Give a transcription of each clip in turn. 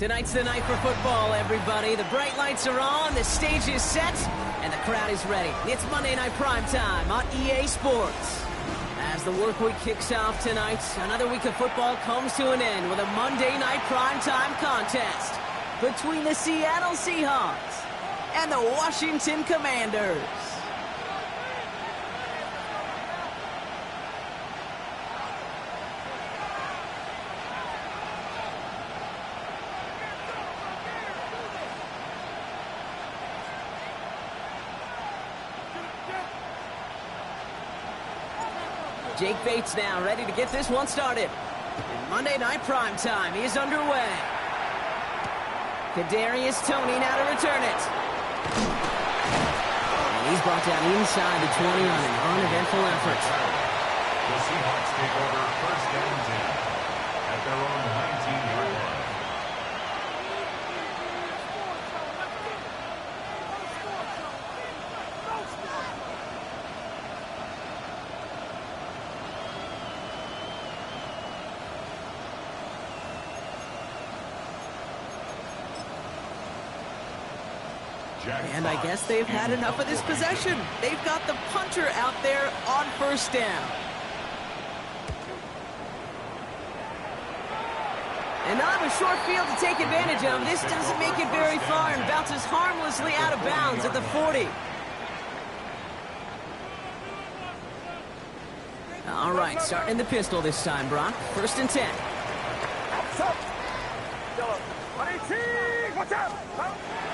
Tonight's the night for football, everybody. The bright lights are on, the stage is set, and the crowd is ready. It's Monday Night Primetime on EA Sports. As the work week kicks off tonight, another week of football comes to an end with a Monday Night Primetime contest between the Seattle Seahawks and the Washington Commanders. Jake Bates now ready to get this one started. And Monday Night Primetime is underway. Kadarius Toney now to return it. And he's brought down inside the 20 on an uneventful effort. The Seahawks take over first down 10 at their own 19-yard line. And I guess they've had enough of this possession. They've got the punter out there on first down. And now have a short field to take advantage of. This doesn't make it very far and bounces harmlessly out of bounds at the 40. All right, starting in the pistol this time, Brock. First and 10.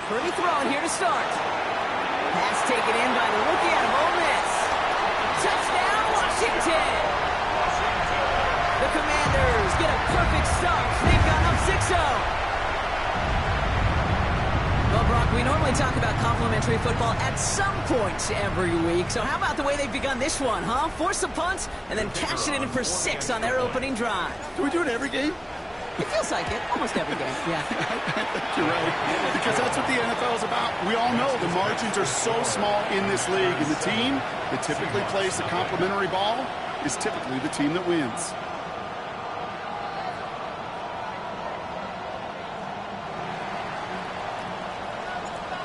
Pretty throwing here to start. Pass taken in by the rookie out of Ole Miss. Touchdown, Washington! The Commanders get a perfect start. They've gone up 6-0. Well, Brock, we normally talk about complimentary football at some point every week. So how about the way they've begun this one, huh? Force a punt and then cash it in for 6 on their opening drive. Do we do it every game? It feels like it. Almost every game, yeah. I think you're right. Because that's what the NFL is about. We all know the margins are so small in this league. And the team that typically plays the complimentary ball is typically the team that wins.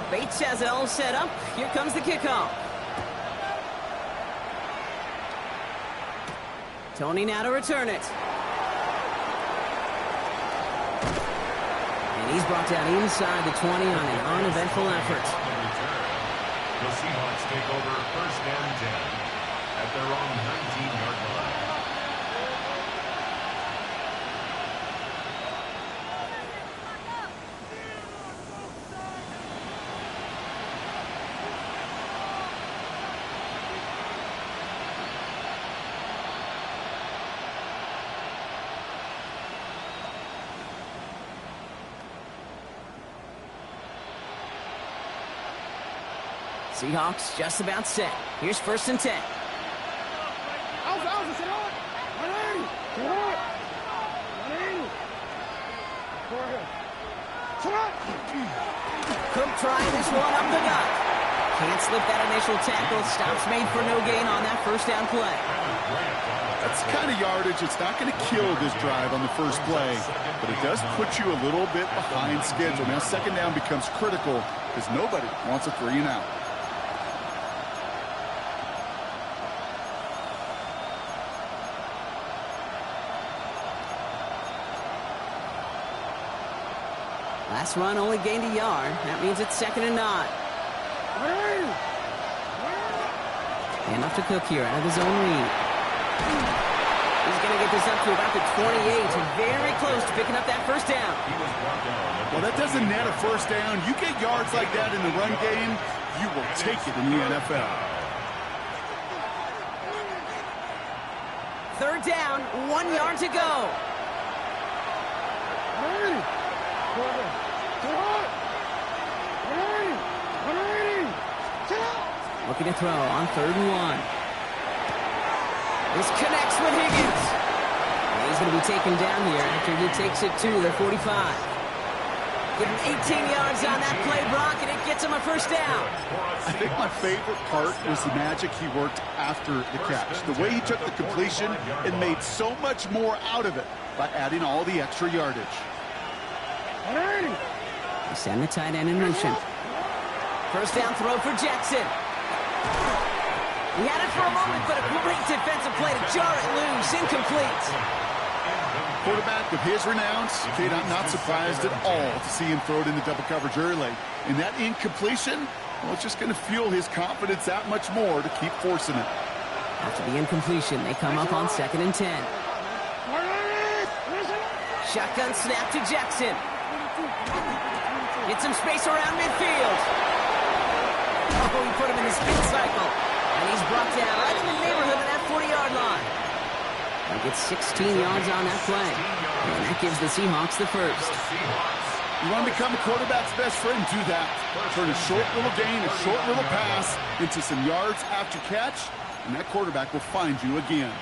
Bates has it all set up. Here comes the kickoff. Toney now to return it. He's brought down inside the 20 on an uneventful effort. The Seahawks take over first down 10 at their own 19-yard line. Seahawks just about set. Here's first and 10. Cook trying this one up the gut. Can't slip that initial tackle. Stops made for no gain on that first down play. That's the kind of yardage. It's not going to kill this drive on the first play, but it does put you a little bit behind schedule. Now second down becomes critical because nobody wants a 3 and out. Last run only gained a yard. That means it's second and 9. Enough to Cook here out of his own lead. He's going to get this up to about the 28. Very close to picking up that first down. Well, that doesn't net a first down. You get yards like that in the run game, you will take it in the NFL. Third down, 1 yard to go. Looking to throw on 3rd and 1. This connects with Higgins. And he's going to be taken down here after he takes it to the 45. Give him 18 yards on that play, Brock, and it gets him a first down. I think my favorite part was the magic he worked after the catch. The way he took the completion and made so much more out of it by adding all the extra yardage. They send the tight end in motion. First down throw for Jackson. He had it for a moment, but a great defensive play to jar it loose. Incomplete. Quarterback of his renounce, okay, not surprised at all to see him throw it into double coverage early. And that incompletion, well, it's just going to fuel his confidence that much more to keep forcing it. After the incompletion, they come up on 2nd and 10. Shotgun snap to Jackson. Get some space around midfield. Oh, he put him in the spin cycle. And he's brought down right in the neighborhood of that 40-yard line. He gets 16 yards on that play. And that gives the Seahawks the first. You want to become a quarterback's best friend? Do that. Turn a short little gain, a short little pass into some yards after catch, and that quarterback will find you again.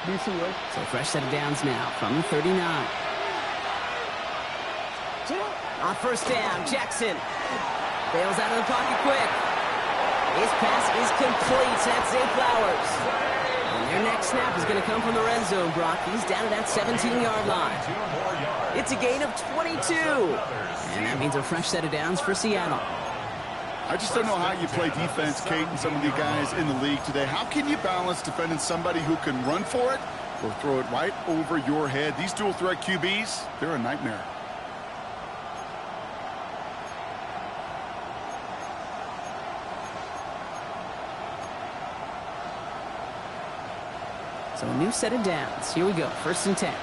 So fresh set of downs now from the 39. On first down, Jackson bails out of the pocket quick. His pass is complete. That's Zay Flowers. And their next snap is going to come from the red zone, Brock. He's down at that 17-yard line. It's a gain of 22. And that means a fresh set of downs for Seattle. I just don't know how you play defense, Kate, and some of the guys in the league today. How can you balance defending somebody who can run for it or throw it right over your head? These dual threat QBs, they're a nightmare. So a new set of downs. Here we go. 1st and 10.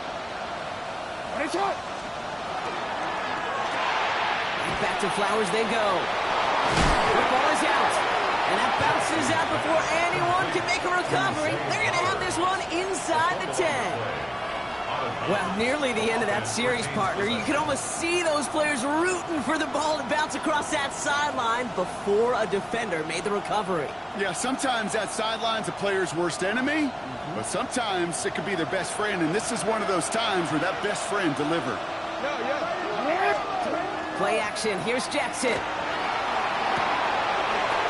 Back to Flowers they go. The ball is out. And that bounces out before anyone can make a recovery. They're going to have this one inside the 10. Well, nearly the end of that series, partner. You can almost see those players rooting for the ball to bounce across that sideline before a defender made the recovery. Yeah, sometimes that sideline's a player's worst enemy, but sometimes it could be their best friend, and this is one of those times where that best friend delivered. Play action. Here's Jackson.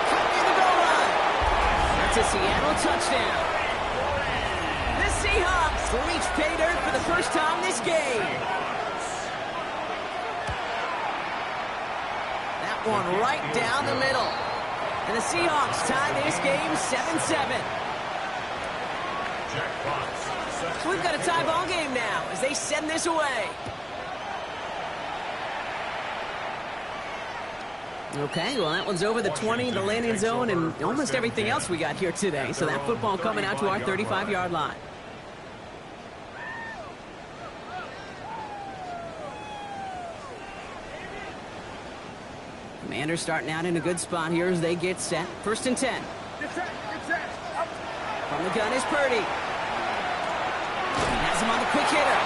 Cut near the goal line. That's a Seattle touchdown. The Seahawks reach pay dirt for the first time this game. That one right down the middle. And the Seahawks tie this game 7-7. So we've got a tie ball game now as they send this away. Okay, well, that one's over the 20, the landing zone, and almost everything else we got here today. So that football coming out to our 35-yard line. Commanders starting out in a good spot here as they get set. 1st and 10. From the gun is Purdy. He has him on the quick hitter.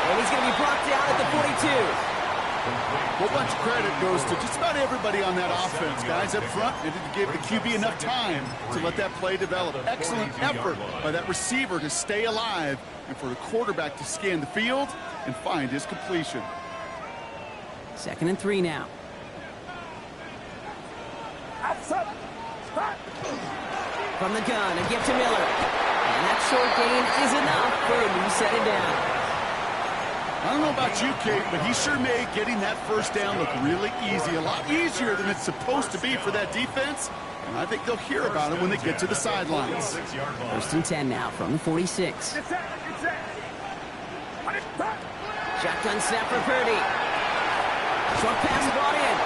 And he's going to be brought down at the 42. A whole bunch of credit goes to just about everybody on that offense. Guys up front needed to give the QB enough time to let that play develop. Excellent effort by that receiver to stay alive and for the quarterback to scan the field and find his completion. 2nd and 3 now. From the gun, a gift to Miller. And that short gain is enough for a new set of downs. I don't know about you, Kate, but he sure made getting that first down look really easy. A lot easier than it's supposed to be for that defense. And I think they'll hear about it when they get to the sidelines. 1st and 10 now from the 46. Shotgun snap for Purdy. Short pass brought in.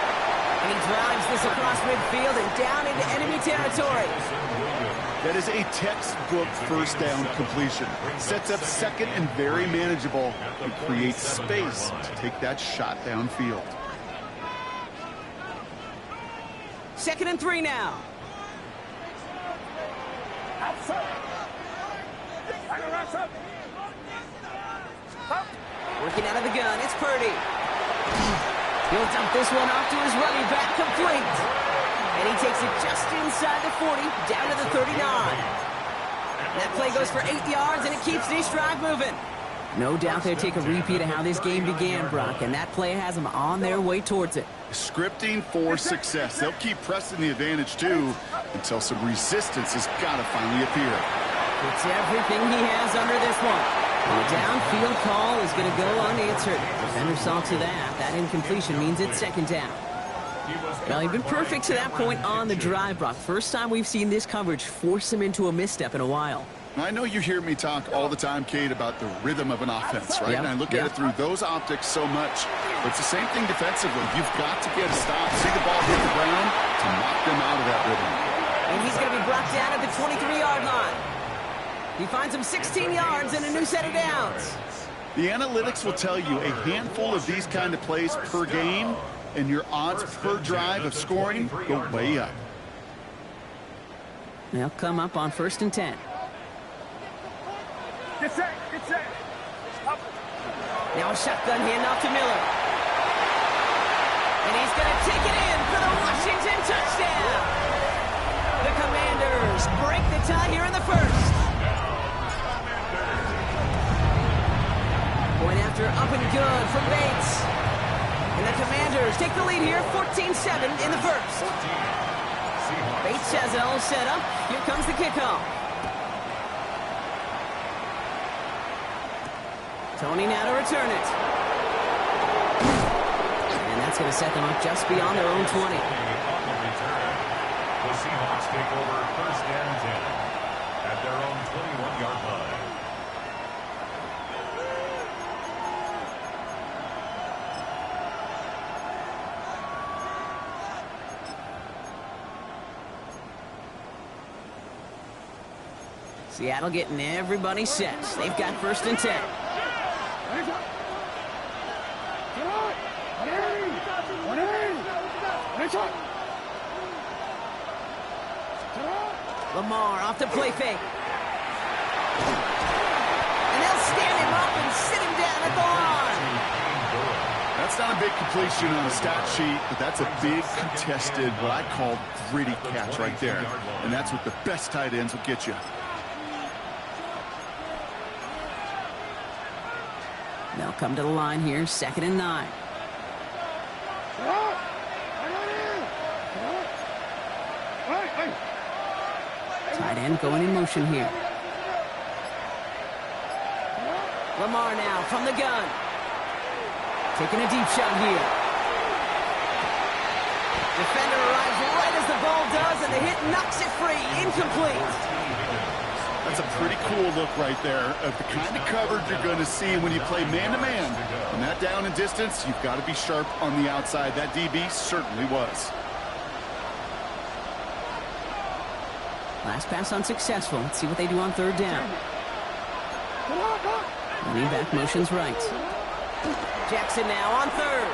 And he drives this across midfield and down into enemy territory. That is a textbook first down completion. Sets up 2nd and very manageable and creates space to take that shot downfield. 2nd and 3 now. Working out of the gun, it's Purdy. He'll dump this one off to his running back, complete. And he takes it just inside the 40, down to the 39. That play goes for 8 yards, and it keeps this drive moving. No doubt they'll take a repeat of how this game began, Brock, and that play has them on their way towards it. Scripting for success. They'll keep pressing the advantage, too, until some resistance has got to finally appear. It's everything he has under this one. And the downfield call is going to go unanswered. Defender saw to that. That incompletion means it's second down. Well, he's been perfect to that point on the drive, Brock. First time we've seen this coverage force him into a misstep in a while. I know you hear me talk all the time, Kate, about the rhythm of an offense, right? Yep. And I look at it through those optics so much. But it's the same thing defensively. You've got to get a stop, see the ball hit the ground to knock them out of that rhythm. And he's going to be brought down at the 23-yard line. He finds him 16 yards and a new set of downs. The analytics will tell you a handful of these kind of plays per game, and your odds per drive of scoring go way up. They'll come up on 1st and 10. Get set, get set. Up. Now a shotgun handoff to Miller. And he's going to take it in for the Washington touchdown. The Commanders break the tie here in the first. Point after up and good from Bates. And the Commanders take the lead here, 14-7 in the first. Bates has it all set up. Here comes the kickoff. Tony now to return it. And that's going to set them up just beyond their own 20. The Seahawks take over 1st and 10 at their own 21-yard line. Seattle getting everybody set. They've got 1st and 10. Lamar off the play fake. And they'll stand him up and sit him down at the line. That's not a big completion on the stat sheet, but that's a big contested, what I call gritty catch right there. And that's what the best tight ends will get you. They'll come to the line here, 2nd and 9. Tight end going in motion here. Lamar now from the gun. Taking a deep shot here. Defender arrives right as the ball does, and the hit knocks it free. Incomplete. That's a pretty cool look right there of the kind of coverage you're going to see when you play man-to-man. And that down and distance, you've got to be sharp on the outside. That DB certainly was. Last pass unsuccessful. Let's see what they do on 3rd down. Running back motions right. Jackson now on 3rd.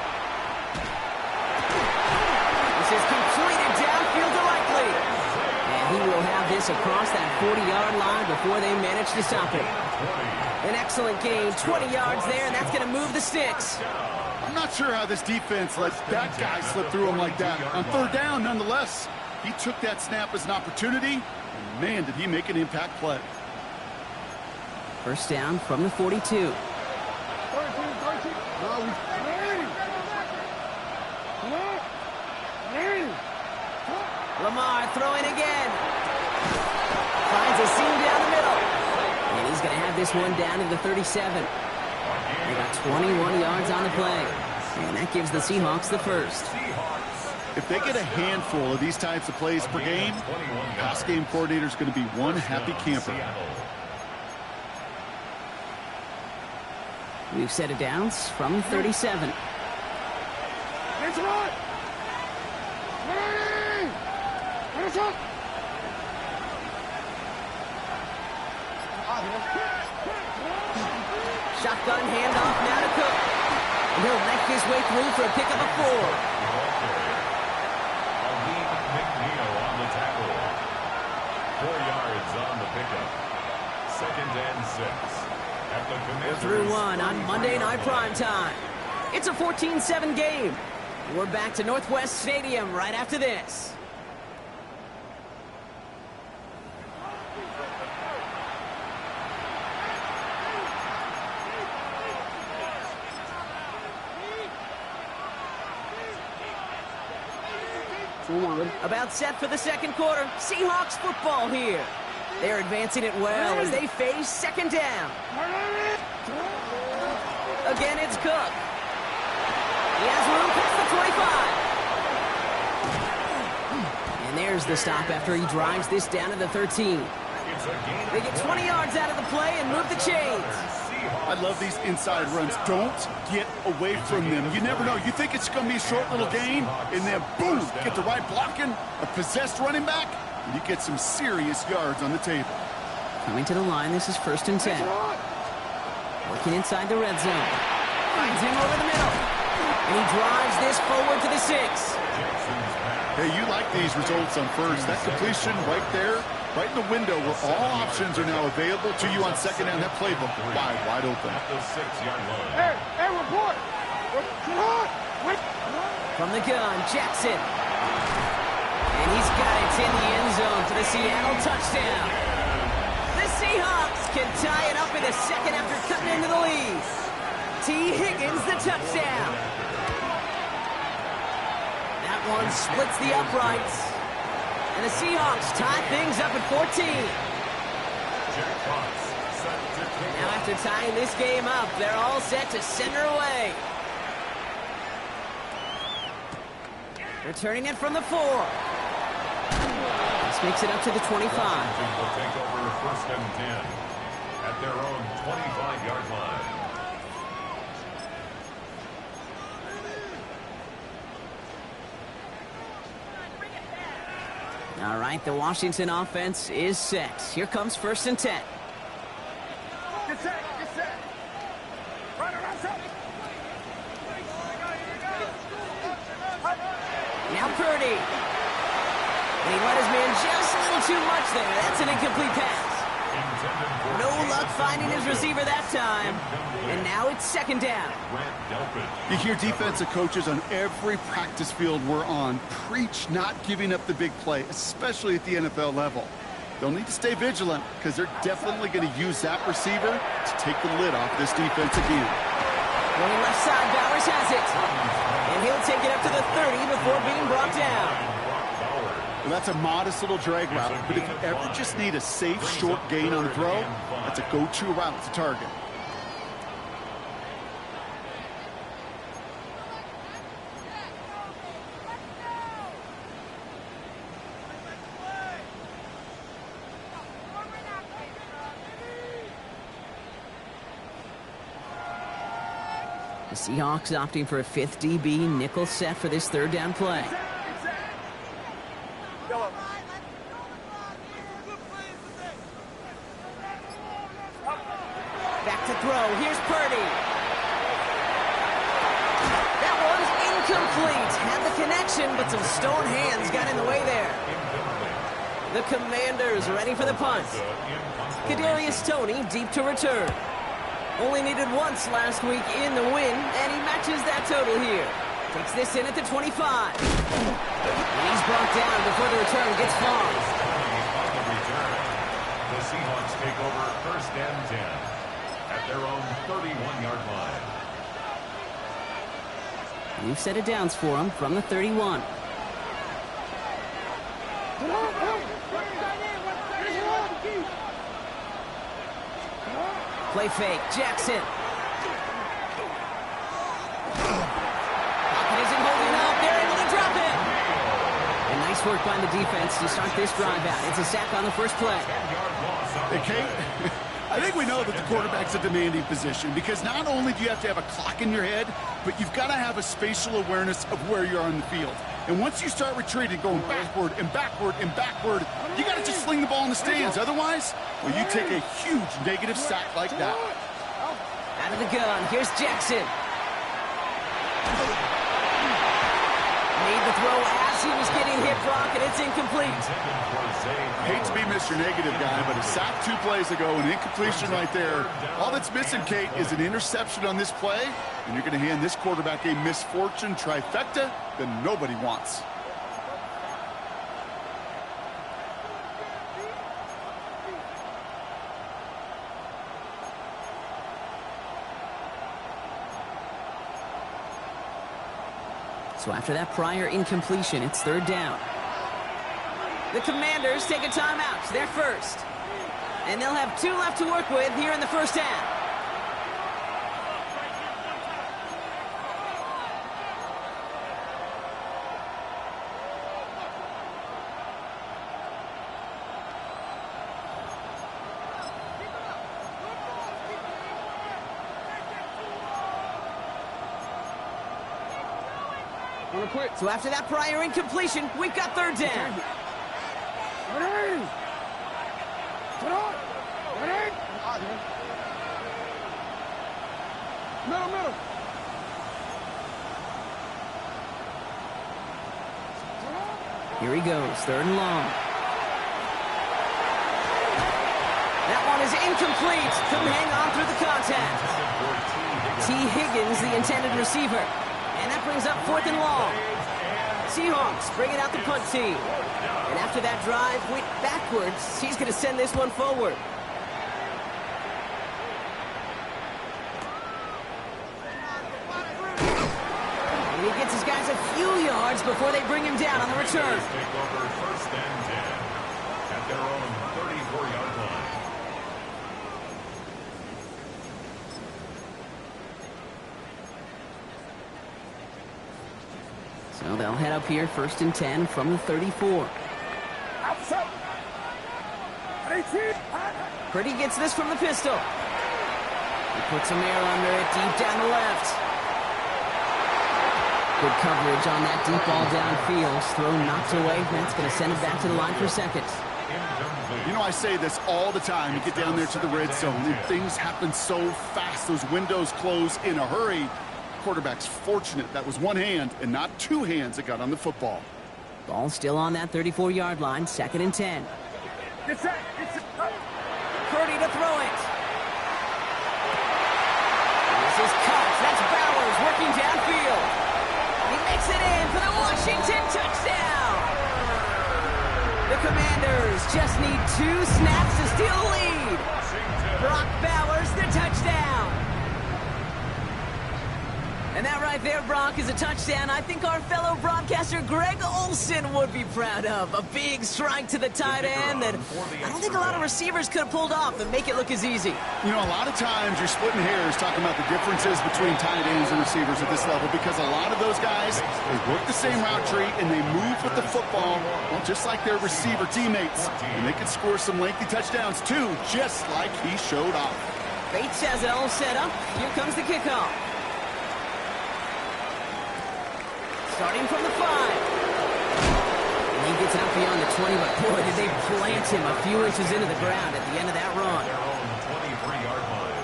This is completed downfield directly. And he will have this across that 40-yard line before they manage to stop it. An excellent gain, 20 yards there, and that's going to move the sticks. I'm not sure how this defense lets that guy slip through him like that. On 3rd down, nonetheless, he took that snap as an opportunity, and man, did he make an impact play. 1st down from the 42. Lamar throwing again. Finds a seam down the middle. And he's going to have this one down to the 37. They got 21 yards on the play. And that gives the Seahawks the first. If they get a handful of these types of plays per game, pass game coordinator is going to be one happy camper. We've set it downs from 37. Shotgun handoff now to Cook. And he'll make his way through for a pickup of 4. On the tackle. 4 yards on the pickup. 2nd and 6. We're through 1 on Monday Night Primetime. It's a 14-7 game. We're back to Northwest Stadium right after this. About set for the second quarter. Seahawks football here. They're advancing it well as they face second down. Again, it's Cook. He has room past the 25. And there's the stop after he drives this down to the 13. They get 20 yards out of the play and move the chains. I love these inside runs. Don't get away from them. You never know. You think it's going to be a short little gain, and then boom, get the right blocking, a possessed running back, and you get some serious yards on the table. Coming to the line, this is 1st and 10. Working inside the red zone. Finds him over the middle. And he drives this forward to the 6. Hey, you like these results on first. That completion right there, right in the window where all options are now available to you on second down. That playbook wide open. At the 6-yard line. Hey, report! From the gun, Jackson. And he's got it in the end zone for the Seattle touchdown. The Seahawks can tie it up in a second after cutting into the lead. T. Higgins, the touchdown. That one splits the uprights. And the Seahawks tie things up at 14. Now after tying this game up, they're all set to send her away. Returning it from the 4. This makes it up to the 25. Will take over 1st and 10 at their own 25-yard line. All right, the Washington offense is set. Here comes 1st and 10. Get set! Right around set! Now Purdy. And he let his man just a little too much there. That's an incomplete pass. No luck finding his receiver that time. And now it's second down. You hear defensive coaches on every practice field we're on preach not giving up the big play, especially at the NFL level. They'll need to stay vigilant because they're definitely going to use that receiver to take the lid off this defense again. Going left side, Bowers has it. And he'll take it up to the 30 before being brought down. Well, that's a modest little drag route, but if you ever just need a safe, short gain on the throw, that's a go-to route to target. The Seahawks opting for a 5th DB nickel set for this 3rd down play. Back to throw. Here's Purdy. That one's incomplete. Had the connection, but some stone hands got in the way there. The Commanders ready for the punt. Kadarius Toney deep to return. Only needed once last week in the win, and he matches that total here. Takes this in at the 25. And he's brought down before the return gets far. The Seahawks take over 1st and 10 at their own 31-yard line. We've set it downs for him from the 31. Play fake, Jackson. Pocket isn't holding up. They're able to drop it. And nice work by the defense to start this drive out. It's a sack on the first play. Hey, Kate, I think we know that the quarterback's a demanding position because not only do you have to have a clock in your head, but you've got to have a spatial awareness of where you are on the field. And once you start retreating, going backward and backward and backward, you got to just sling the ball in the stands. Otherwise, well, you take a huge negative sack like that. Out of the gun, here's Jackson. Made the throw as he was getting hit, Brock, and it's incomplete. Hate to be Mr. Negative guy, but a sack 2 plays ago, an incompletion right there. All that's missing, Kate, is an interception on this play, and you're going to hand this quarterback a misfortune trifecta that nobody wants. So after that prior incompletion, it's third down. The Commanders take a timeout. They're first. And they'll have 2 left to work with here in the first half. So after that prior incompletion, we've got third down. Middle. Here he goes, third and long. That one is incomplete. Couldn't hang on through the contact. T. Higgins, the intended receiver. And that brings up fourth and long. Seahawks bringing out the punt team. And after that drive went backwards, he's going to send this one forward. And he gets his guys a few yards before they bring him down on the return. Take over first and 10 at their own 34-yard line. So they'll head up here, first and 10 from the 34. Outside. 18. Purdy gets this from the pistol. He puts some air under it, deep down the left. Good coverage on that deep ball downfield. Throw knocked away. That's going to send it back to the line for seconds. You know, I say this all the time. You get down there to the red zone, and things happen so fast. Those windows close in a hurry. Quarterback's fortunate that was one hand and not two hands that got on the football. Ball still on that 34-yard line, second and 10. Get set. Purdy to throw it. This is Cox. That's Bowers working downfield. He makes it in for the Washington touchdown. The Commanders just need 2 snaps to steal the lead. Brock Bowers, the touchdown. And that right there, Brock, is a touchdown I think our fellow broadcaster Greg Olsen would be proud of. A big strike to the tight end that I don't think a lot of receivers could have pulled off and make it look as easy. You know, a lot of times you're splitting hairs talking about the differences between tight ends and receivers at this level because a lot of those guys, they work the same route tree and they move with the football, well, just like their receiver teammates. And they can score some lengthy touchdowns too, just like he showed off. Bates has it all set up. Here comes the kickoff. Starting from the 5. And he gets out beyond the 20, but boy, did they plant him a few inches into the ground at the end of that run. Their own 23-yard line.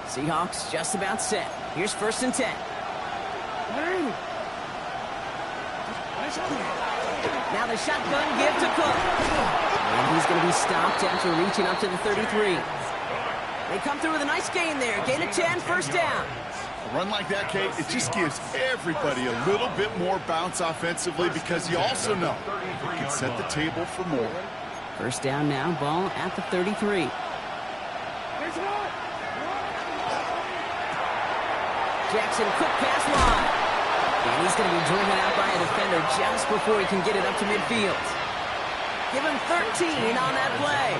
Seahawks just about set. Here's first and 10. Now the shotgun give to Cook. And he's going to be stopped after reaching up to the 33. They come through with a nice gain there. Gain of 10, first down. A run like that, Kate, it just gives everybody a little bit more bounce offensively because you also know you can set the table for more. First down now, ball at the 33. Jackson, quick pass wide. And he's going to be driven out by a defender just before he can get it up to midfield. Give him 13 on that play.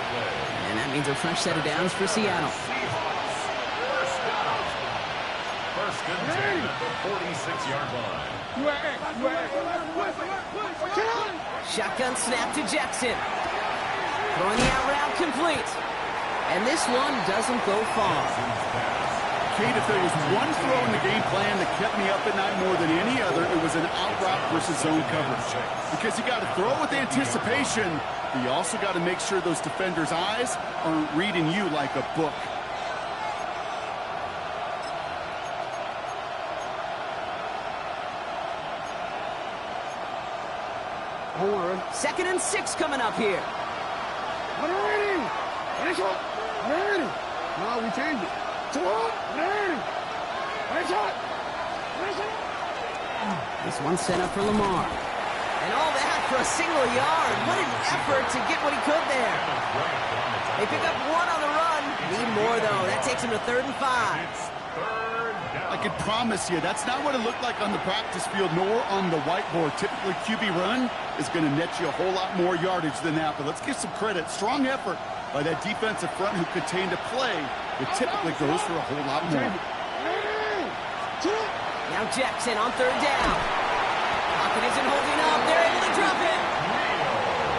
And that means a fresh set of downs for Seattle. First and 10 at the 46-yard line. Shotgun snap to Jackson. Throwing the out route complete. And this one doesn't go far. Kate, if there was one throw in the game plan that kept me up at night more than any other, it was an out route versus zone coverage. Because you got to throw with anticipation, but you also got to make sure those defenders' eyes aren't reading you like a book. Second and 6 coming up here. No, we changed it. This one set up for Lamar. And all that for a single yard. What an effort to get what he could there. takes him to 3rd and 5. It's third down. I can promise you, that's not what it looked like on the practice field, nor on the whiteboard. Typically, QB run is going to net you a whole lot more yardage than that. But let's give some credit. Strong effort by that defensive front who contained a play that typically goes for a whole lot more. Now Jackson on 3rd down. Pocket isn't holding up. They're able to drop it.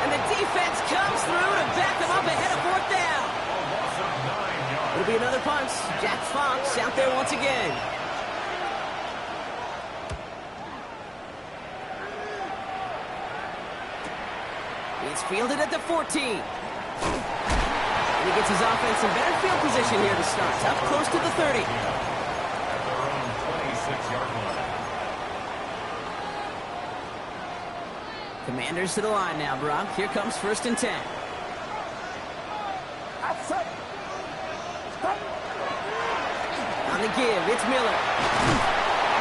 And the defense comes through to back them up ahead of 4th down. Loss of 9 yards. It'll be another punt. Jack Fox out there once again. It's fielded at the 14. And he gets his offense in better field position here to start. Up close to the 30. At their own 26-yard line. Commanders to the line now, Brock. Here comes 1st and 10. Outside. Stop. On the give, it's Miller.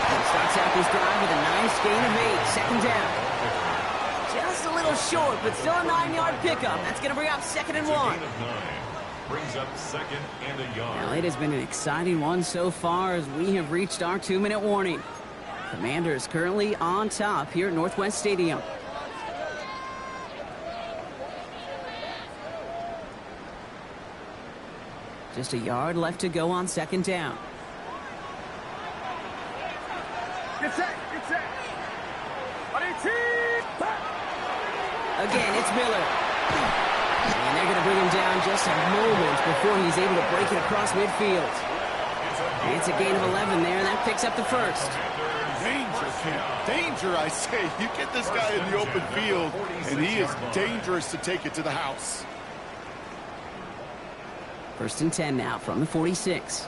He starts out this drive with a nice gain of 8. 2nd down. Just a little short, but still a 9-yard pickup. That's going to bring up 2nd and 1. Gain of 9. Brings up 2nd and a yard. Well, it has been an exciting one so far as we have reached our 2-minute warning. Commanders currently on top here at Northwest Stadium. Just a yard left to go on 2nd down. Get set. Get set. Again, it's Miller. And they're going to bring him down just a moment before he's able to break it across midfield. It's a gain of 11 there, and that picks up the 1st. Danger, Kent. Danger, I say. You get this guy in the open field, and he is dangerous to take it to the house. 1st and 10 now from the 46.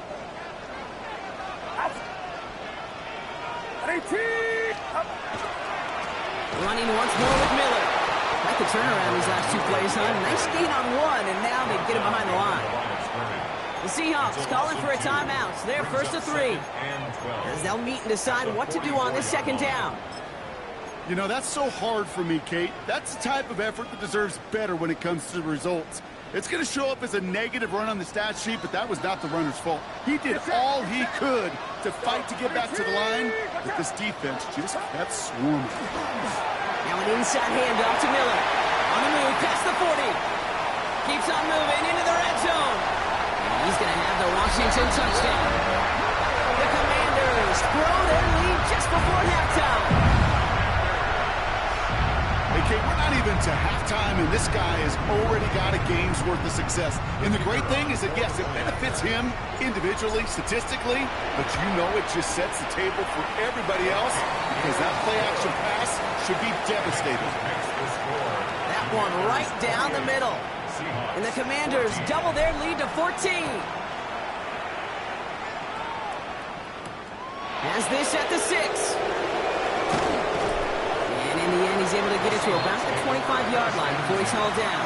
Running once more with Miller. Like the turnaround these last 2 plays, huh? Nice gain on 1, and now they get him behind the line. The Seahawks calling for a timeout. So they're 1st to 3. As they'll meet and decide what to do on this 2nd down. You know, that's so hard for me, Kate. That's the type of effort that deserves better when it comes to the results. It's going to show up as a negative run on the stat sheet, but that was not the runner's fault. He did all he could to fight to get back to the line, but this defense just kept swarming. Now an inside handoff to Miller. On the move, past the 40. Keeps on moving into the red zone. And he's going to have the Washington touchdown. The Commanders grow their lead just before halftime. Hey, Kate, we're not even to halftime, and this guy has already got a game's worth of success. And the great thing is that, yes, it benefits him individually, statistically, but you know it just sets the table for everybody else because that play-action pass should be devastating. That one right down the middle. And the Commanders double their lead to 14. Has this at the 6. And in the end, he's able to get it to about the 25-yard line before he's hauled down.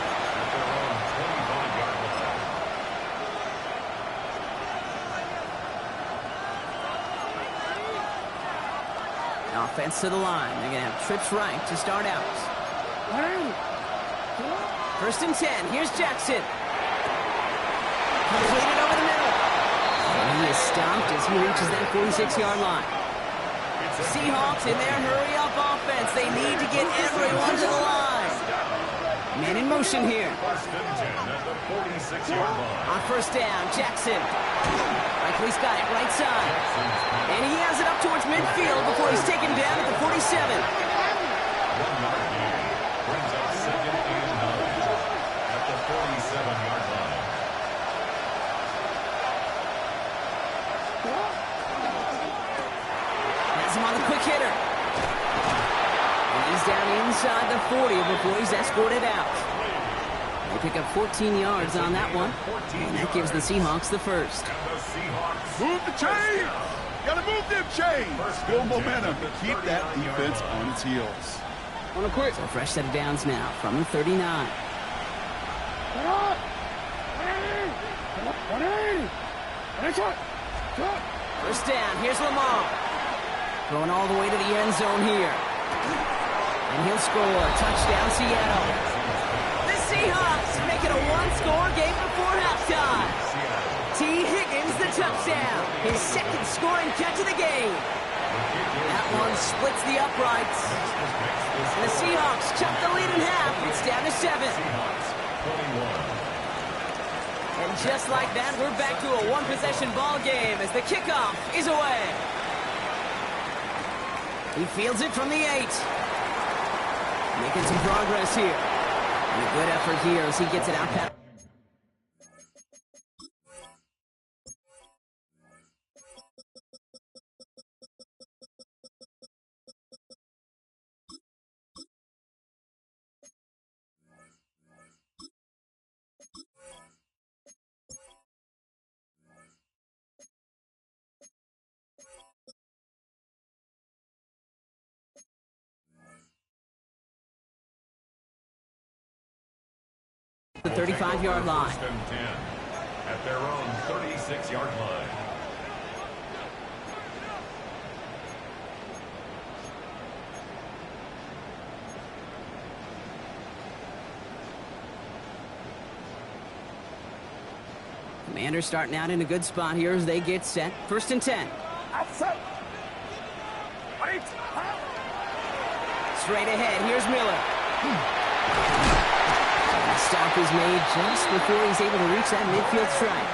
Offense to the line. They're going to have trips right to start out. 1st and 10. Here's Jackson. Completed over the middle. And he is stopped as he reaches that 46-yard line. Seahawks in their hurry-up offense. They need to get everyone to the line. Man in motion here. 1st and 10 at the 46-yard line. On 1st down, Jackson. Likely's got it right side. And he has it up towards midfield before he's taken down at the 47. 1 yard gain. Brings up 2nd and 9 at the 47-yard line. Has him on the quick hitter. And he's down inside the 40 before he's escorted out. They pick up 14 yards on that one. And that gives the Seahawks the 1st. Move the chain! Gotta move them chains! Build momentum to keep that defense on its heels. So a fresh set of downs now from the 39. First down, here's Lamar. Going all the way to the end zone here. And he'll score. Touchdown, Seattle. The Seahawks make it a one-score game before halftime. T. Higgins, His second scoring catch of the game. That one splits the uprights. And the Seahawks cut the lead in half. It's down to 7. And just like that, we're back to a one-possession ball game as the kickoff is away. He fields it from the 8. Making some progress here. And a good effort here as he gets it out past. The 35-yard line. First and 10 at their own 36-yard line. Commanders starting out in a good spot here as they get set. First and 10. Outside. Wait. Straight ahead, here's Miller. Stop is made just before he's able to reach that midfield strike.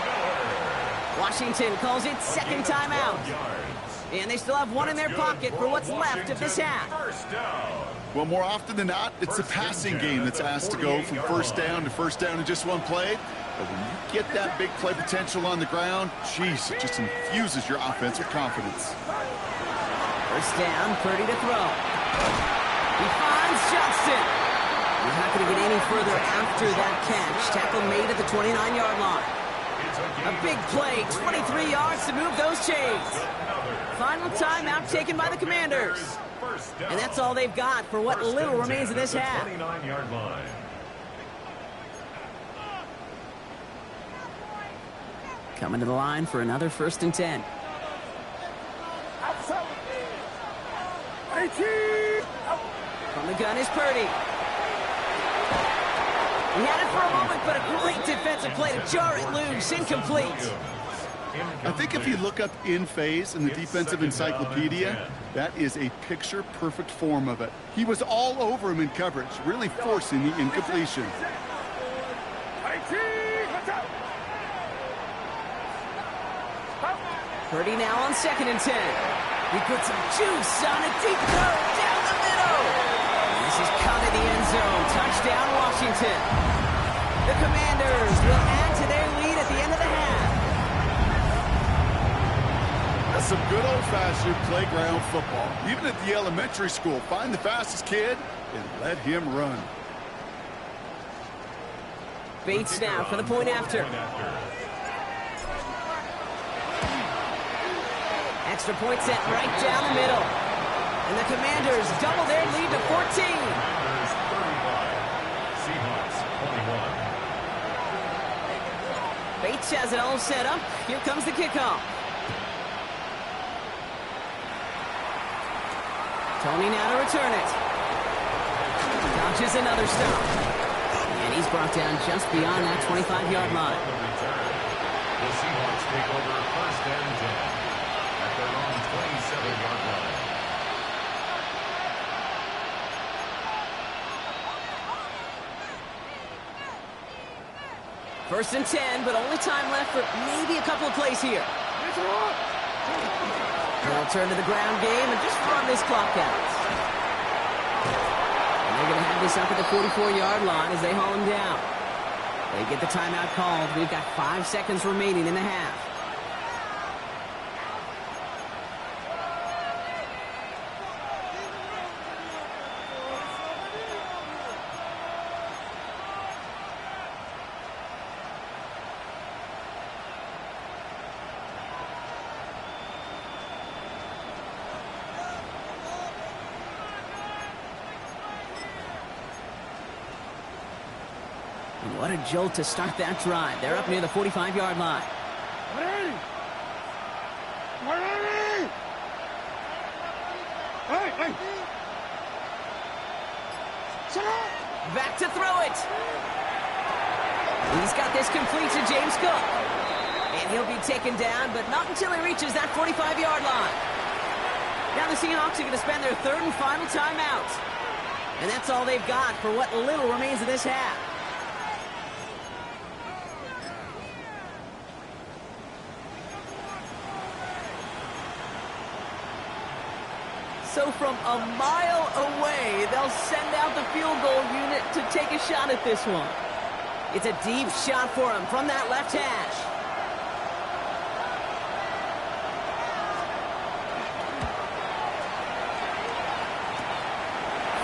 Washington calls it second timeout. And they still have one in their pocket for what's left of this half. Well, more often than not, it's the passing game that's asked to go from first down in just one play. But when you get that big play potential on the ground, geez, it just infuses your offense with confidence. First down, Purdy to throw. He finds Johnston. He's not going to get any further after that catch. Tackle made at the 29-yard line. A big play, 23 yards to move those chains. Final timeout taken by the Commanders. And that's all they've got for what little remains of this half. 29-yard line. Coming to the line for another first and 10. Outside. 18. From the gun is Purdy. He had it for a moment, but a great defensive play to jar it loose. Incomplete. I think if you look up in phase in the defensive encyclopedia, that is a picture-perfect form of it. He was all over him in coverage, really forcing the incompletion. 18. Watch out. Purdy now on second and 10. He puts some juice on a deep throw down the middle. This is cut in the end zone. Touchdown, Washington. The Commanders will add to their lead at the end of the half. That's some good old-fashioned playground football. Even at the elementary school, find the fastest kid and let him run. Bates now for the point after. Extra point set right down the middle. And the Commanders double their lead to 14. Seahawks 21. Bates has it all set up. Here comes the kickoff. Tony now to return it. Dodges another stop. And he's brought down just beyond that 25-yard line. The Seahawks take over first and 10 at their own 27-yard line. First and 10, but only time left for maybe a couple of plays here. They'll turn to the ground game and just run this clock out. And they're going to have this up at the 44-yard line as they haul him down. They get the timeout called. We've got 5 seconds remaining in the half. And what a jolt to start that drive. They're up near the 45-yard line. Ready. Ready. Hey. Shut up. Back to throw it. He's got this complete to James Cook. And he'll be taken down, but not until he reaches that 45-yard line. Now the Seahawks are going to spend their third and final timeout. And that's all they've got for what little remains of this half. So from a mile away, they'll send out the field goal unit to take a shot at this one. It's a deep shot for him from that left hash.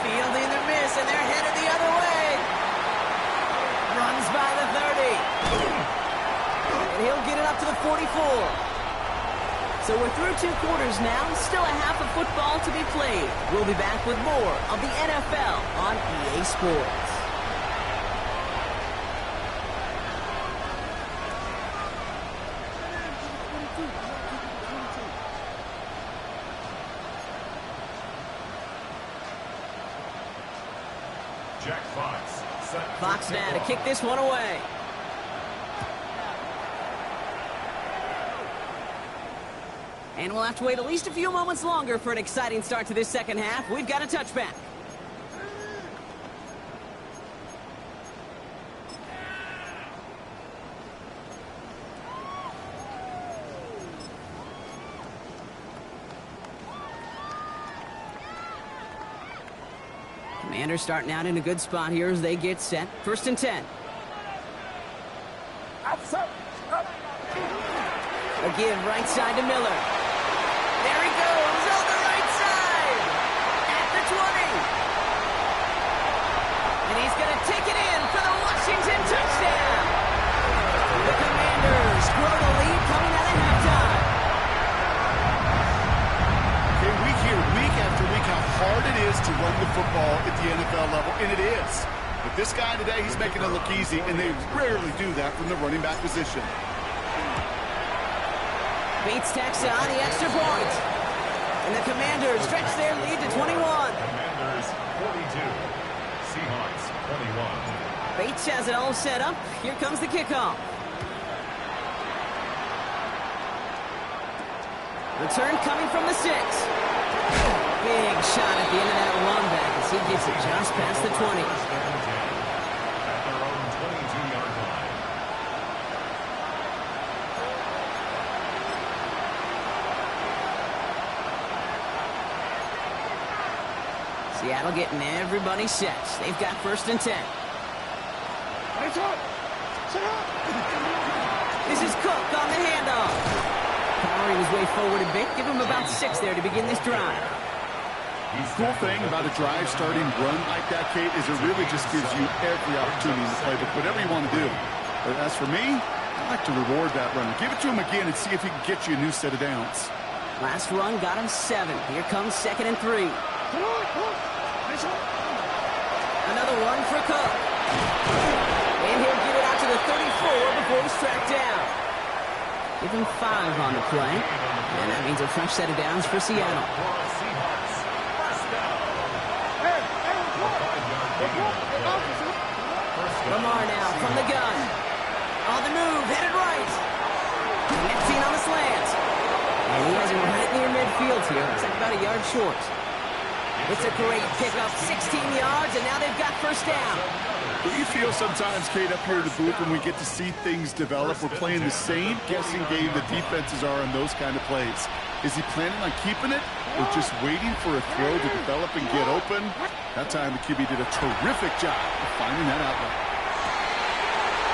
Fielding the miss, and they're headed the other way. Runs by the 30. And he'll get it up to the 44. So we're through 2 quarters now, still a half of football to be played. We'll be back with more of the NFL on EA Sports. Jack Fox. Fox now to kick this one away. And we'll have to wait at least a few moments longer for an exciting start to this second half. We've got a touchback. Commanders starting out in a good spot here as they get set. 1st and 10. Outside. Up. Again, right side to Miller. There he goes on the right side at the 20. And he's going to take it in for the Washington touchdown. The Commanders grow the lead coming out of halftime. Okay, we hear week after week how hard it is to run the football at the NFL level, and it is. But this guy today, he's making it look easy, and they rarely do that from the running back position. Beats Texas on the extra point. And the Commanders stretch their lead to 21. Commanders 42. Seahawks 21. Bates has it all set up. Here comes the kickoff. Return coming from the 6. Big shot at the end of that run back as he gets it just past the 20. At their own 22-yard line. Seattle getting everybody set. They've got 1st and 10. This is Cook on the handoff. Power was way forward a bit. Give him about 6 there to begin this drive. The cool thing about a drive starting run like that, Kate, is it really just gives you every opportunity in the playbook, whatever you want to do. But as for me, I like to reward that runner. Give it to him again and see if he can get you a new set of downs. Last run got him 7. Here comes 2nd and 3. Another one for Cook. And he'll get it out to the 34 before he's tracked down. Give him 5 on the play. And that means a fresh set of downs for Seattle. Lamar now from the gun. On the move, headed right. Connecting on the slant. And he has him right near midfield here. Looks like about a yard short. It's a great pickup, 16 yards, and now they've got 1st down. Do you feel sometimes, Kate, up here at the booth when we get to see things develop, we're playing the same guessing game the defenses are on those kind of plays? Is he planning on keeping it or just waiting for a throw to develop and get open? That time the QB did a terrific job of finding that outlet.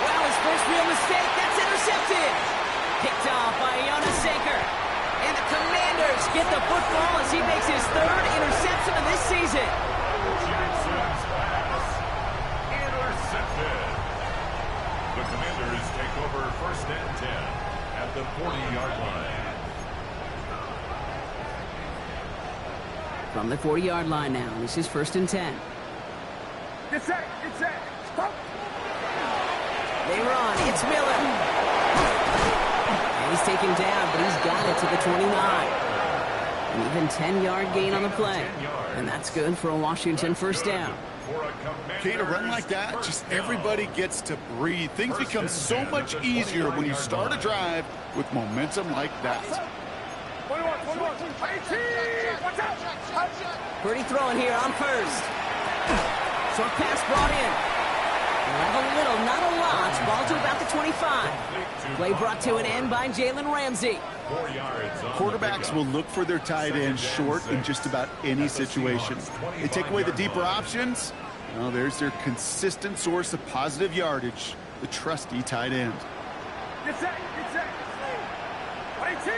Well, his first real mistake, that's intercepted. Picked off by Jonas Saker. And the Commanders get the football as he makes his 3rd interception of this season. Jackson's pass. Intercepted. The Commanders take over 1st and 10 at the 40-yard line. From the 40-yard line now, this is 1st and 10. Get set. Stop. They run, it's Miller. And he's taken down, but he's got it to the 29. An even 10-yard gain on the play. And that's good for a Washington first down. Okay, to run like that, just everybody gets to breathe. Things become so much easier when you start a drive with momentum like that. 21, 18, watch out! Purdy throwing here on first. Short pass brought in. They'll have a little, not a lot. Ball to about the 25. Play brought to an end by Jalen Ramsey. Quarterbacks will look for their tight end short in just about any situation. They take away the deeper options. Well, there's their consistent source of positive yardage, the trusty tight end. Get set, get set. 18,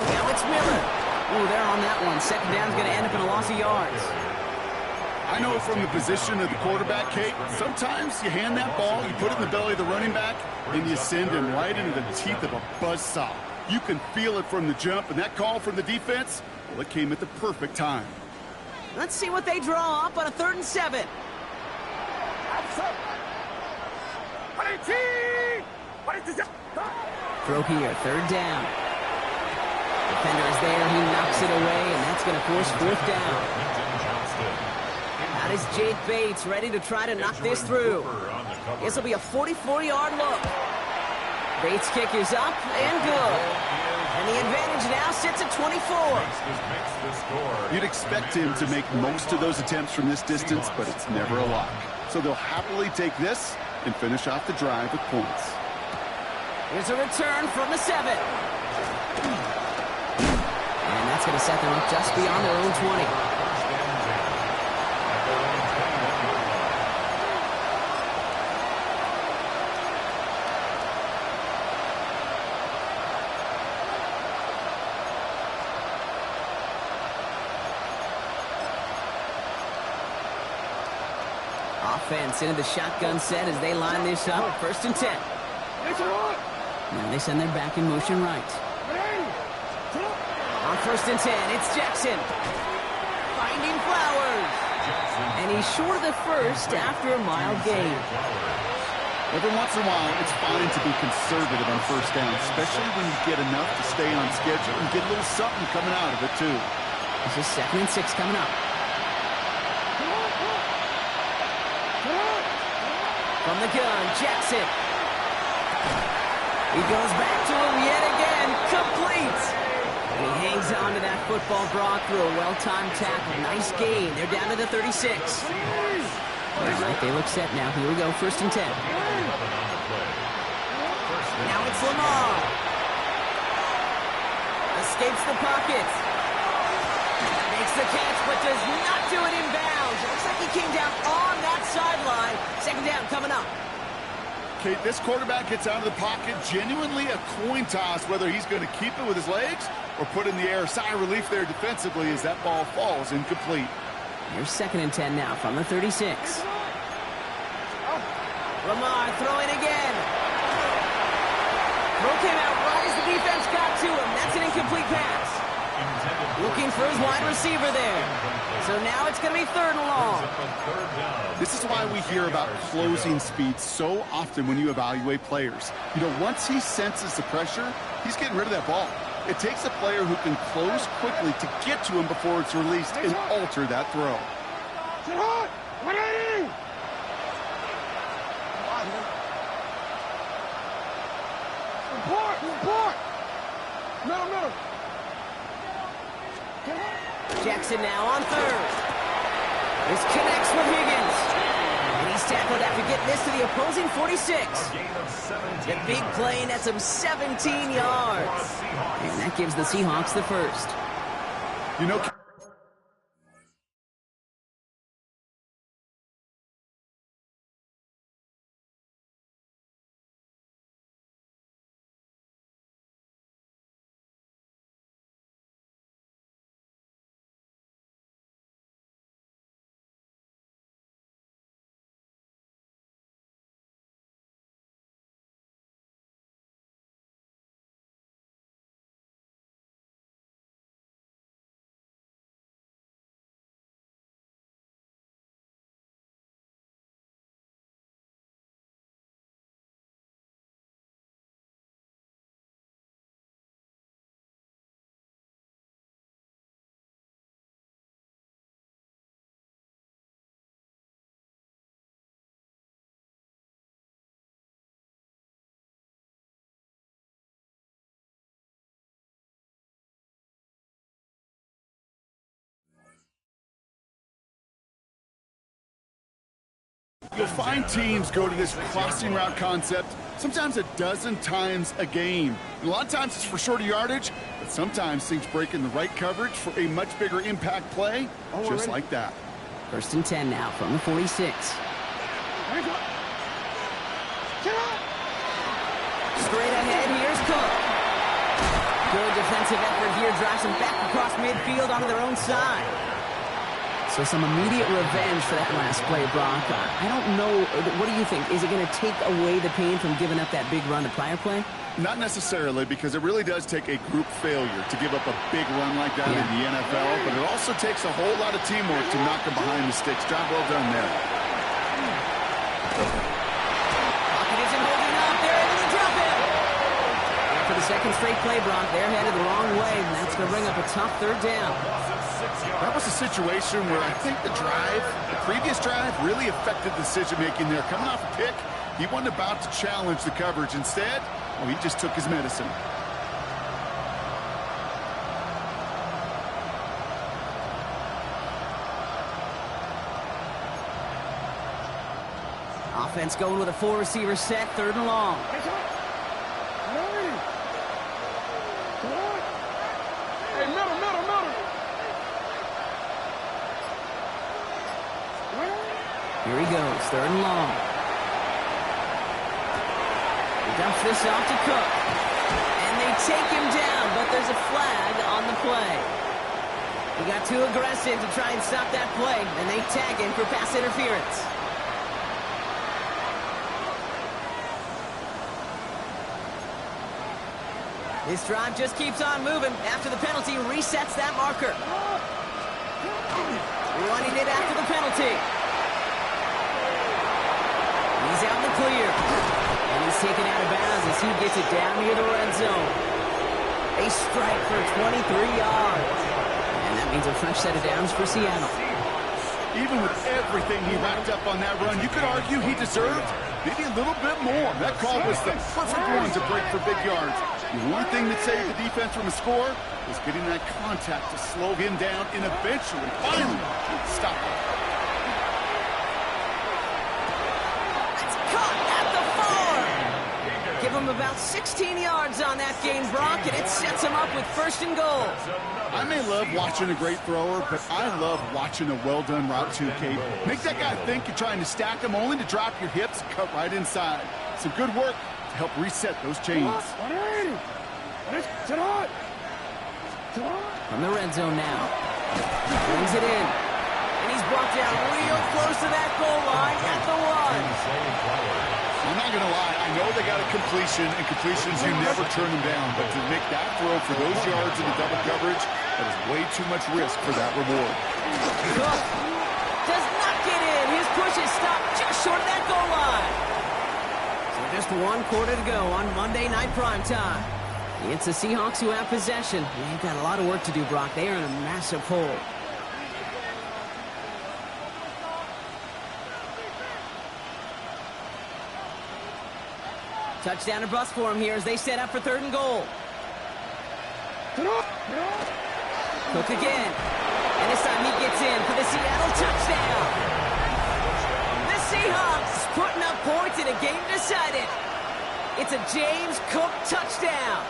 Now it's Miller. Ooh, they're on that one. Second down's going to end up in a loss of yards. I know from the position of the quarterback, Kate, sometimes you hand that ball, you put it in the belly of the running back, and you send him right into the teeth of a buzzsaw. You can feel it from the jump, and that call from the defense, well, it came at the perfect time. Let's see what they draw up on a 3rd and 7. Throw here, 3rd down. Defender is there, he knocks it away, and that's going to force 4th down. That is Jake Bates ready to try to knock this through. This will be a 44-yard look. Bates' kick is up and good. And the advantage now sits at 24. You'd expect him to make most of those attempts from this distance, but it's never a lock. So they'll happily take this and finish off the drive with points. Here's a return from the 7. And that's going to set them up just beyond their own 20. Offense into the shotgun set as they line this up. 1st and 10. Now they send their back in motion right. On 1st and 10, it's Jackson. Finding Flowers. And he's short of the first after a mild gain. Every once in a while, it's fine to be conservative on 1st down, especially when you get enough to stay on schedule and get a little something coming out of it, too. This is 2nd and 6 coming up. From the gun, Jackson. He goes back to him yet again. Complete. And he hangs on to that football Brock through a well-timed tackle. Nice gain. They're down to the 36. All right, they look set now. Here we go, 1st and 10. Now it's Lamar. Escapes the pocket. Makes the catch, but does not do it in bounds. It looks like he came down on that sideline. 2nd down coming up. Okay, this quarterback gets out of the pocket, genuinely a coin toss, whether he's going to keep it with his legs or put it in the air. Sigh of relief there defensively as that ball falls incomplete. Here's 2nd and 10 now from the 36. Lamar throwing again. Throw came out right as the defense got to him. That's an incomplete pass. Looking for his wide receiver there. So now it's going to be 3rd and long. This is why we hear about closing speed so often when you evaluate players. You know, once he senses the pressure, he's getting rid of that ball. It takes a player who can close quickly to get to him before it's released and alter that throw. Jackson now on 3rd. This connects with Higgins. And he's tackled after getting this to the opposing 46. The big play nets him 17 yards. And that gives the Seahawks the first. You know, You'll find teams go to this crossing route concept sometimes a dozen times a game. And a lot of times it's for shorter yardage, but sometimes things break in the right coverage for a much bigger impact play, just like that. 1st and 10 now from the 46. Straight ahead, here's Cook. Good defensive effort here, drives them back across midfield onto their own side. So some immediate revenge for that last play, Brock. I don't know, what do you think? Is it going to take away the pain from giving up that big run the prior play? Not necessarily, because it really does take a group failure to give up a big run like that in the NFL, but it also takes a whole lot of teamwork to knock them behind the sticks. Job well done there. Pocket isn't holding up. They're able to drop him. And for the second straight play, Brock, they're headed the wrong way, and that's going to bring up a tough 3rd down. That was a situation where I think the previous drive, really affected decision-making there. Coming off a pick, he wasn't about to challenge the coverage. Instead, well, he just took his medicine. Offense going with a 4-receiver set, 3rd and long. Hey, middle. Here he goes, 3rd and long. He dumps this off to Cook. And they take him down, but there's a flag on the play. He got too aggressive to try and stop that play, and they tag him for pass interference. This drive just keeps on moving. After the penalty, resets that marker. Running it after the penalty. He's out in the clear. And he's taken out of bounds as he gets it down near the red zone. A strike for 23 yards. And that means a fresh set of downs for Seattle. Even with everything he racked up on that run, you could argue he deserved maybe a little bit more. That call was the perfect one to break for big yards. The one thing that saved the defense from a score was getting that contact to slow him down and eventually, finally, stop him. Give him about 16 yards on that gain, Brock, and it sets him up with 1st and goal. I may love watching a great thrower, but I love watching a well-done route too, Kate. Make that guy think you're trying to stack him only to drop your hips and cut right inside. Some good work to help reset those chains. From the red zone now. Brings it in. And he's brought down real close to that goal line at the 1. I'm not going to lie, I know they got a completion, and completions, you never turn them down. But to make that throw for those yards in the double coverage, that is way too much risk for that reward. Cook does not get in. His push is stopped just short of that goal line. So just 1 quarter to go on Monday Night Primetime. It's the Seahawks who have possession. They've got a lot of work to do, Brock. They are in a massive hole. Touchdown or bust for him here as they set up for 3rd and goal. Cook again. And this time he gets in for the Seattle touchdown. The Seahawks putting up points in a game decided. It's a James Cook touchdown.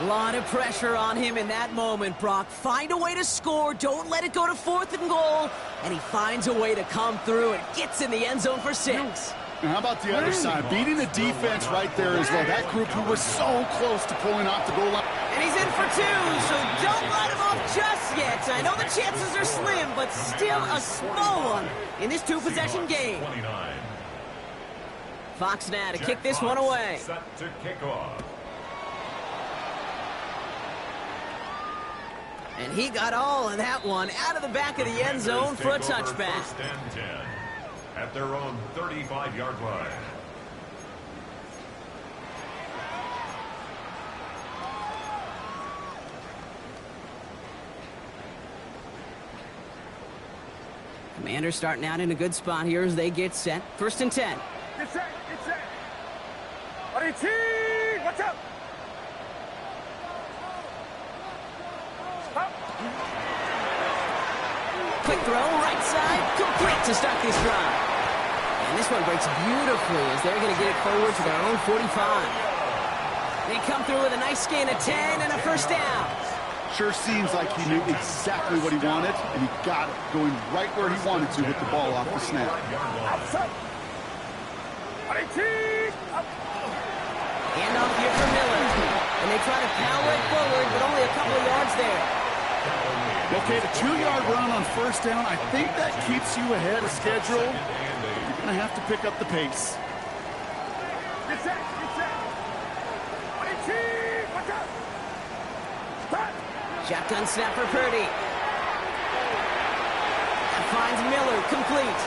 A lot of pressure on him in that moment, Brock. Find a way to score. Don't let it go to 4th and goal. And he finds a way to come through and gets in the end zone for 6. And how about the other side? Beating the defense right there as well. That group who was so close to pulling off the goal line. And he's in for 2, so don't let him off just yet. I know the chances are slim, but still a small one in this 2-possession game. Fox now to kick this one away. Set to kick off. And he got all of that one out of the back of the end zone for a touchback. 1st and 10 at their own 35-yard line. Commanders starting out in a good spot here as they get set. 1st and 10. Get set. RT, watch out. Quick throw, right side, complete. to start this drive. And this one breaks beautifully as they're going to get it forward to their own 45. They come through with a nice gain of 10 and a first down. Sure seems like he knew exactly what he wanted, and he got it, going right where he wanted to with the ball off the snap. Handoff here for Miller. And they try to power it forward, but only a couple of yards there. Okay, the 2-yard run on first down, I think that keeps you ahead of schedule. You're going to have to pick up the pace. Get set, get set. Watch out. Shotgun snap for Purdy. That finds Miller, complete.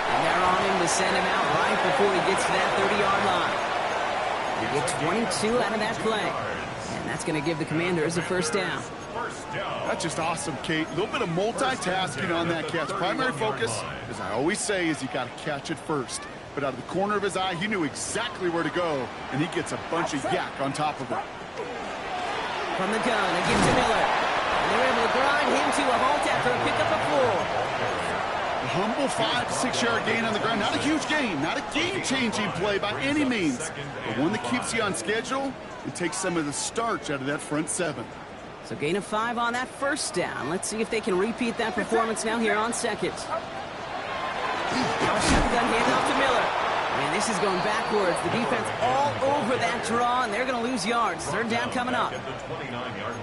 And they're on him to send him out right before he gets to that 30-yard line. You get 22 out of that play. And that's going to give the Commanders a first down. That's just awesome, Kate. A little bit of multitasking on that catch. Primary focus, as I always say, is you got to catch it first. But out of the corner of his eye, he knew exactly where to go, and he gets a bunch of yak on top of it. From the gun, they give to Miller. And they're able to grind him to a halt after a pickup of 4. A humble 5 to 6 yard gain on the ground. Not a huge gain, not a game-changing play by any means, but one that keeps you on schedule and takes some of the starch out of that front 7. So gain of 5 on that first down. Let's see if they can repeat that performance now here on second. Now a shotgun handoff to Miller. And this is going backwards. The defense all over that draw, and they're going to lose yards. Third down coming up.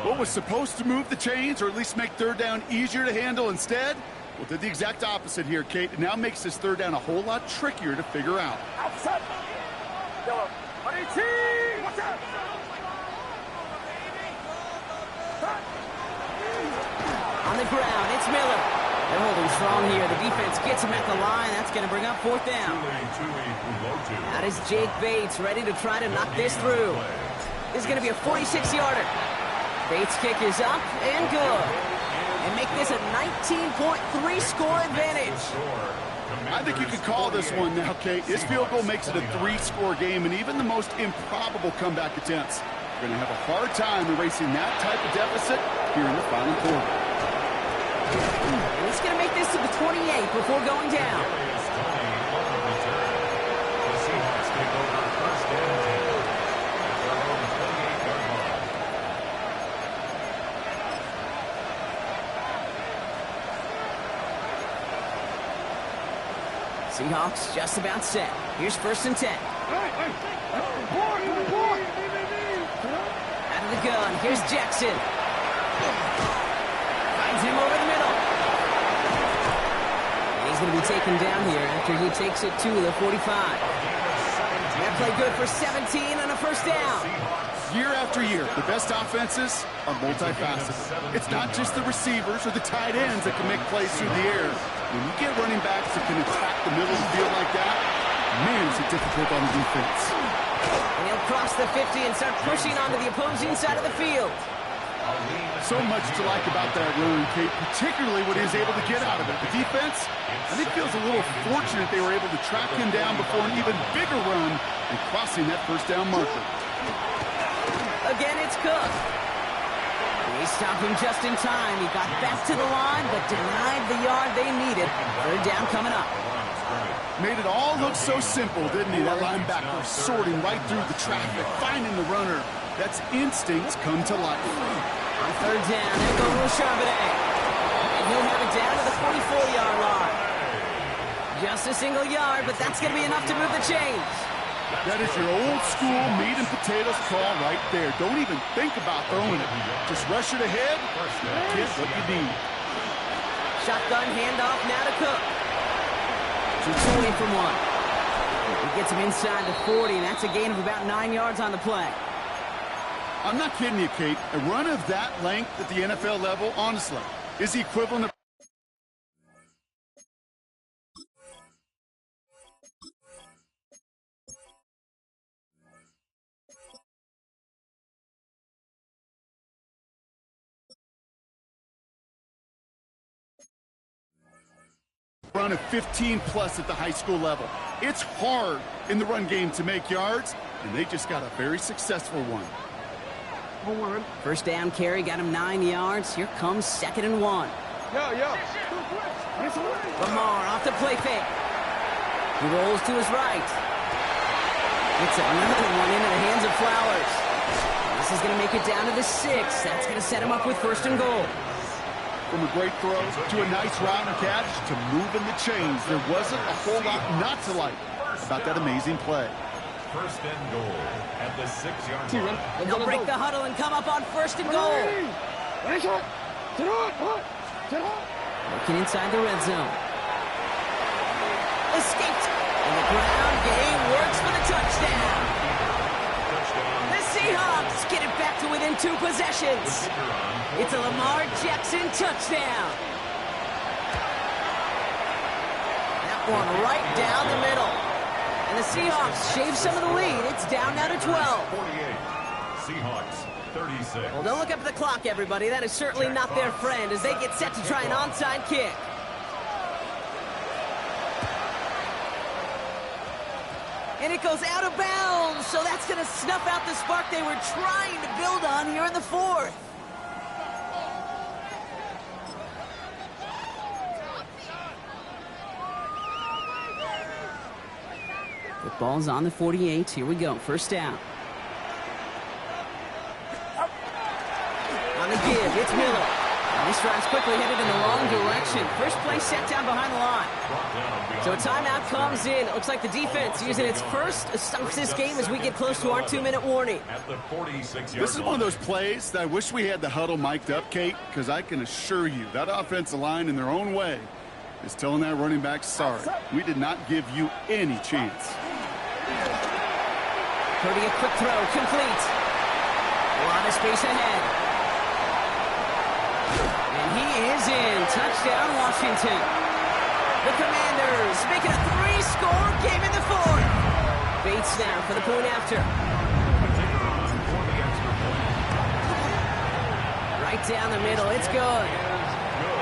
What was supposed to move the chains, or at least make third down easier to handle instead? Well, did the exact opposite here, Kate. It now makes this third down a whole lot trickier to figure out. Outside. Watch out. On the ground, it's Miller. They're holding strong here. The defense gets him at the line. That's going to bring up fourth down. That is Jake Bates ready to try to knock this through. This is going to be a 46-yarder. Bates' kick is up and good. And make this a 19.3 score advantage. I think you could call this one now, Kate. This field goal makes it a 3-score game, and even the most improbable comeback attempts are going to have a hard time erasing that type of deficit here in the final quarter. And he's going to make this to the 28 before going down. Seahawks just about set. Here's first and 10. Out of the gun, here's Jackson. Finds him over the middle. And he's going to be taken down here after he takes it to the 45. That play good for 17 and a first down. Year after year, the best offenses are multifaceted. It's not just the receivers or the tight ends that can make plays through the air. When you get running backs that can attack the middle of the field like that, man, is it difficult on the defense. And he'll cross the 50 and start pushing onto the opposing side of the field. So much to like about that run, Kate, particularly what he was able to get out of it. The defense, I think, feels a little fortunate they were able to track him down before an even bigger run and crossing that first down marker. Again, it's Cook. They stopped him just in time. He got back to the line, but denied the yard they needed. Third down coming up. Made it all look so simple, didn't he? That linebacker sorting right through the traffic, finding the runner. That's instincts come to life. On third down, they'll go to Charbonnet. And he'll have it down to the 44-yard line. Just a single yard, but that's going to be enough to move the chains. That is your old school meat and potatoes call right there. Don't even think about throwing it. Just rush it ahead and get what you need. Shotgun handoff now to Cook. So 20 from 1. He gets him inside the 40, and that's a gain of about 9 yards on the play. I'm not kidding you, Kate. A run of that length at the NFL level, honestly, is the equivalent of run of 15-plus at the high school level. It's hard in the run game to make yards, and they just got a very successful one. First down carry got him 9 yards. Here comes 2nd and 1. Lamar off the play fake. He rolls to his right. It's another one into the hands of Flowers. This is going to make it down to the 6. That's going to set him up with 1st and goal. From a great throw to a nice route and catch to moving the chains. There wasn't a whole lot not to like about that amazing play. 1st and goal at the 6-yard line. They'll break the huddle and come up on 1st and goal. Looking inside the red zone. Escaped. And the ground game works for the touchdown. The Seahawks get it back to within 2 possessions. It's a Lamar Jackson touchdown. That one right down the middle. And the Seahawks shave some of the lead. It's down now to 12. 48. Seahawks 36. Well, don't look up at the clock, everybody. That is certainly not their friend as they get set to try an onside kick. And it goes out of bounds, so that's going to snuff out the spark they were trying to build on here in the 4th. Football's on the 48. Here we go. 1st down. On the give, it's Miller. And this drive's quickly headed in the wrong direction. First play set down behind the line. So a timeout comes in. It looks like the defense using its first stops this game as we get close to our 2-minute warning. At the 46-yard This is one of those plays that I wish we had the huddle mic'd up, Kate, because I can assure you that offensive line in their own way is telling that running back, sorry, we did not give you any chance. Purdy, a quick throw, complete. A lot of space ahead. And he is in. Touchdown, Washington. The Commanders making a 3-score game in the 4th. Bates now for the point after. Right down the middle, it's good.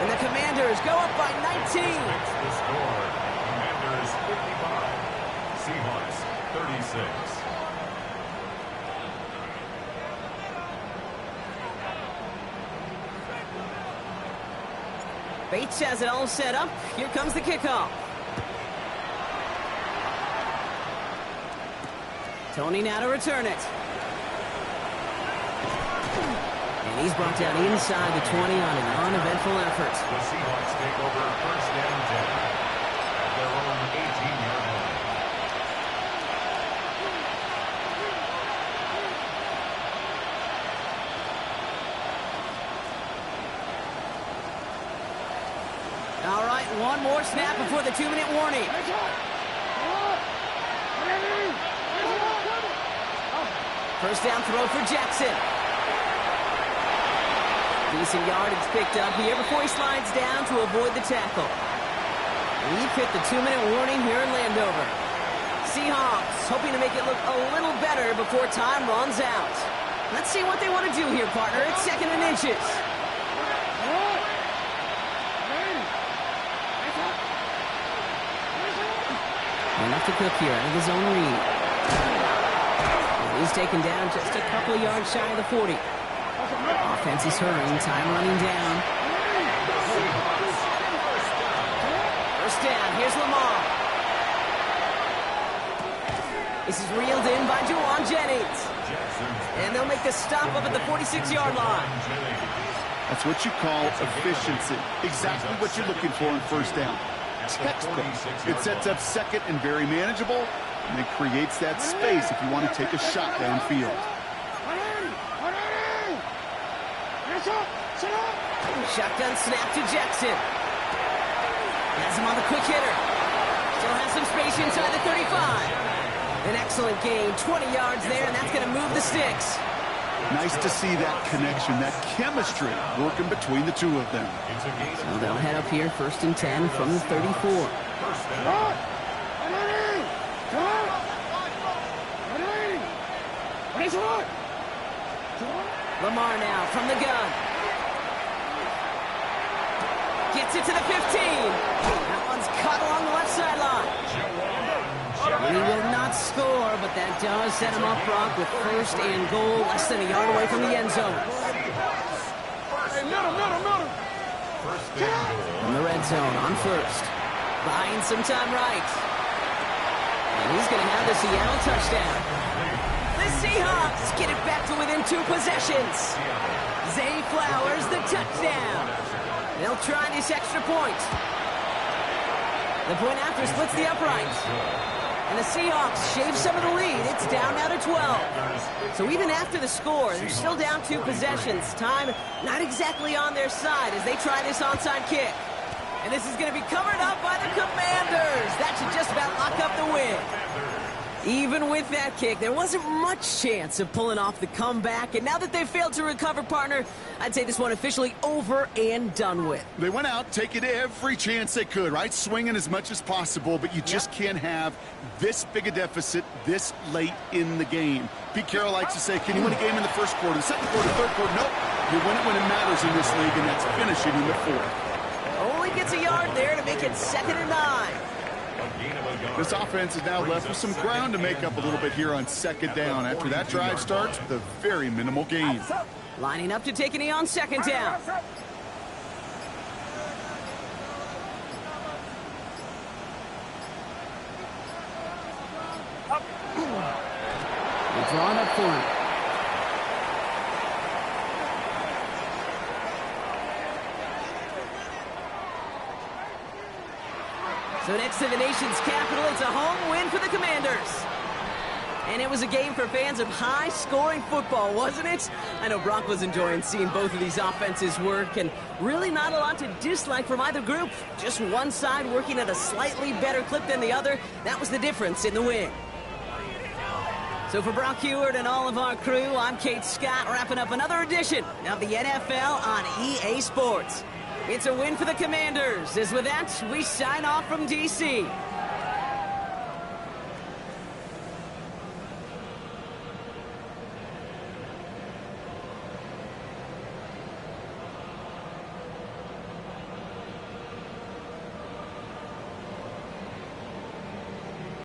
And the Commanders go up by 19. The score, Commanders 55, Seahawks 36. Bates has it all set up. Here comes the kickoff. Tony now to return it. And he's brought down inside the 20 on an uneventful effort. The Seahawks take over 1st and 10 at their own 18-yard line. All right, one more snap before the 2-minute warning. First down throw for Jackson. Decent yardage picked up here before he slides down to avoid the tackle. We've hit the 2-minute warning here in Landover. Seahawks hoping to make it look a little better before time runs out. Let's see what they want to do here, partner. It's 2nd and inches. Enough to cook here out of the zone read. He's taken down just a couple of yards shy of the 40. Offense is hurrying, time running down. First down, here's Lamar. This is reeled in by Juwan Jennings. And they'll make the stop up at the 46-yard line. That's what you call efficiency. Exactly what you're looking for in 1st down. Textbook. It sets up 2nd and very manageable, and it creates that space if you want to take a shot downfield. Shotgun snap to Jackson. Has him on the quick hitter. Still has some space inside the 35. An excellent gain, 20 yards there, and that's going to move the sticks. Nice to see that connection, that chemistry working between the two of them. So they'll head up here, 1st and 10 from the 34. Lamar now from the gun. Gets it to the 15. That one's caught along the left sideline. He will not score, but that does set him up, Brock, with 1st and goal, less than a yard away from the end zone. Hey, middle. 1st From the red zone on first. Buying some time right. And he's going to have the Seattle touchdown. The Seahawks get it back to within 2 possessions. Zay Flowers, the touchdown. They'll try this extra point. The point after splits the upright. And the Seahawks shave some of the lead. It's down now to 12. So even after the score, they're still down 2 possessions. Time not exactly on their side as they try this onside kick. And this is going to be covered up by the Commanders. That should just about lock up the win. Even with that kick, there wasn't much chance of pulling off the comeback. And now that they've failed to recover, partner, I'd say this one officially over and done with. They went out taking every chance they could, right? Swinging as much as possible, but you just can't have this big a deficit this late in the game. Pete Carroll likes to say, can you win a game in the first quarter, the second quarter, third quarter? Nope. You win it when it matters in this league, and that's finishing in the fourth. Only gets a yard there to make it 2nd and 9. This offense is now left with some ground to make up a little bit here on 2nd down after that drive starts with a very minimal gain. Lining up to take a knee on 2nd down. They're drawn up for it. So next to the nation's capital, it's a home win for the Commanders. And it was a game for fans of high-scoring football, wasn't it? I know Brock was enjoying seeing both of these offenses work, and really not a lot to dislike from either group. Just one side working at a slightly better clip than the other. That was the difference in the win. So for Brock Heward and all of our crew, I'm Kate Scott, wrapping up another edition of the NFL on EA Sports. It's a win for the Commanders, as with that, we sign off from D.C.